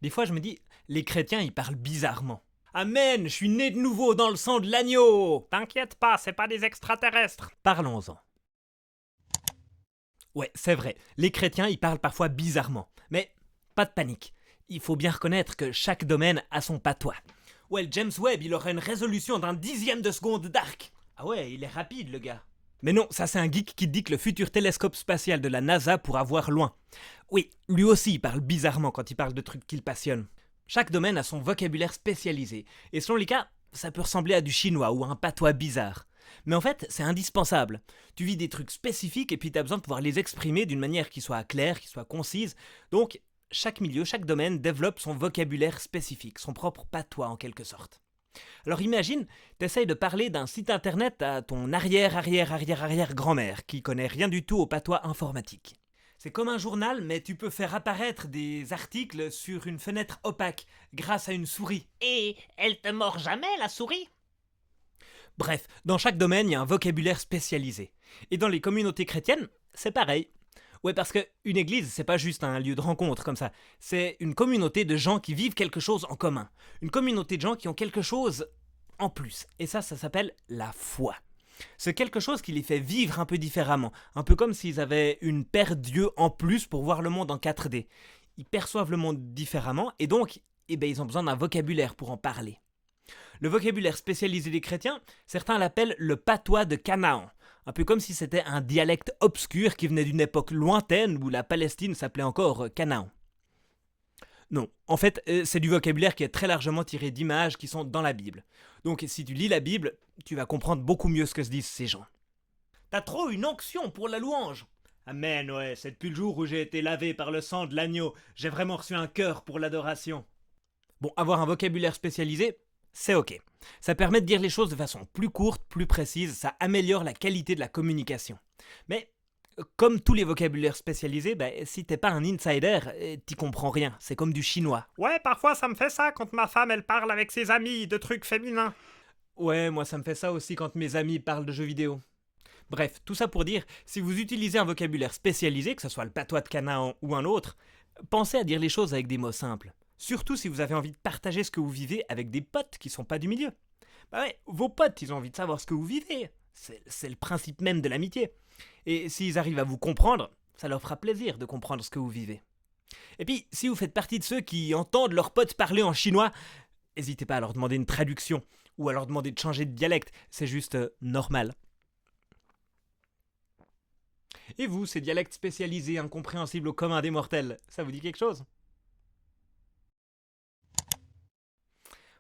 Des fois, je me dis, les chrétiens, ils parlent bizarrement. Amen, je suis né de nouveau dans le sang de l'agneau. T'inquiète pas, c'est pas des extraterrestres. Parlons-en. Ouais, c'est vrai, les chrétiens, ils parlent parfois bizarrement. Mais pas de panique. Il faut bien reconnaître que chaque domaine a son patois. Ouais, James Webb, il aurait une résolution d'un dixième de seconde d'arc. Ah ouais, il est rapide, le gars. Mais non, ça c'est un geek qui dit que le futur télescope spatial de la NASA pourra voir loin. Oui, lui aussi il parle bizarrement quand il parle de trucs qu'il passionne. Chaque domaine a son vocabulaire spécialisé, et selon les cas, ça peut ressembler à du chinois ou à un patois bizarre. Mais en fait, c'est indispensable. Tu vis des trucs spécifiques et puis tu as besoin de pouvoir les exprimer d'une manière qui soit claire, qui soit concise. Donc, chaque milieu, chaque domaine développe son vocabulaire spécifique, son propre patois en quelque sorte. Alors imagine, t'essayes de parler d'un site internet à ton arrière-arrière-arrière-arrière-grand-mère qui connaît rien du tout au patois informatique. C'est comme un journal, mais tu peux faire apparaître des articles sur une fenêtre opaque grâce à une souris. Et elle te mord jamais, la souris? Bref, dans chaque domaine, il y a un vocabulaire spécialisé. Et dans les communautés chrétiennes, c'est pareil. Ouais, parce qu'une église, c'est pas juste un lieu de rencontre comme ça. C'est une communauté de gens qui vivent quelque chose en commun. Une communauté de gens qui ont quelque chose en plus. Et ça s'appelle la foi. C'est quelque chose qui les fait vivre un peu différemment. Un peu comme s'ils avaient une paire d'yeux en plus pour voir le monde en 4D. Ils perçoivent le monde différemment et donc, ils ont besoin d'un vocabulaire pour en parler. Le vocabulaire spécialisé des chrétiens, certains l'appellent le patois de Canaan. Un peu comme si c'était un dialecte obscur qui venait d'une époque lointaine où la Palestine s'appelait encore Canaan. Non, en fait, c'est du vocabulaire qui est très largement tiré d'images qui sont dans la Bible. Donc si tu lis la Bible, tu vas comprendre beaucoup mieux ce que se disent ces gens. T'as trop une onction pour la louange. Amen, ouais, c'est depuis le jour où j'ai été lavé par le sang de l'agneau, j'ai vraiment reçu un cœur pour l'adoration. Bon, avoir un vocabulaire spécialisé, c'est ok. Ça permet de dire les choses de façon plus courte, plus précise, ça améliore la qualité de la communication. Mais comme tous les vocabulaires spécialisés, si t'es pas un insider, t'y comprends rien, c'est comme du chinois. Ouais, parfois ça me fait ça quand ma femme elle parle avec ses amis de trucs féminins. Ouais, moi ça me fait ça aussi quand mes amis parlent de jeux vidéo. Bref, tout ça pour dire, si vous utilisez un vocabulaire spécialisé, que ce soit le patois de Canaan ou un autre, pensez à dire les choses avec des mots simples. Surtout si vous avez envie de partager ce que vous vivez avec des potes qui sont pas du milieu. Bah ouais, vos potes, ils ont envie de savoir ce que vous vivez. C'est le principe même de l'amitié. Et s'ils arrivent à vous comprendre, ça leur fera plaisir de comprendre ce que vous vivez. Et puis, si vous faites partie de ceux qui entendent leurs potes parler en chinois, n'hésitez pas à leur demander une traduction ou à leur demander de changer de dialecte, c'est juste normal. Et vous, ces dialectes spécialisés, incompréhensibles au commun des mortels, ça vous dit quelque chose ?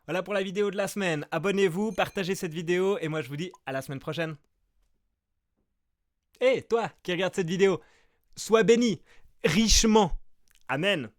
Voilà pour la vidéo de la semaine. Abonnez-vous, partagez cette vidéo et moi je vous dis à la semaine prochaine. Hé, toi qui regardes cette vidéo, sois béni, richement. Amen.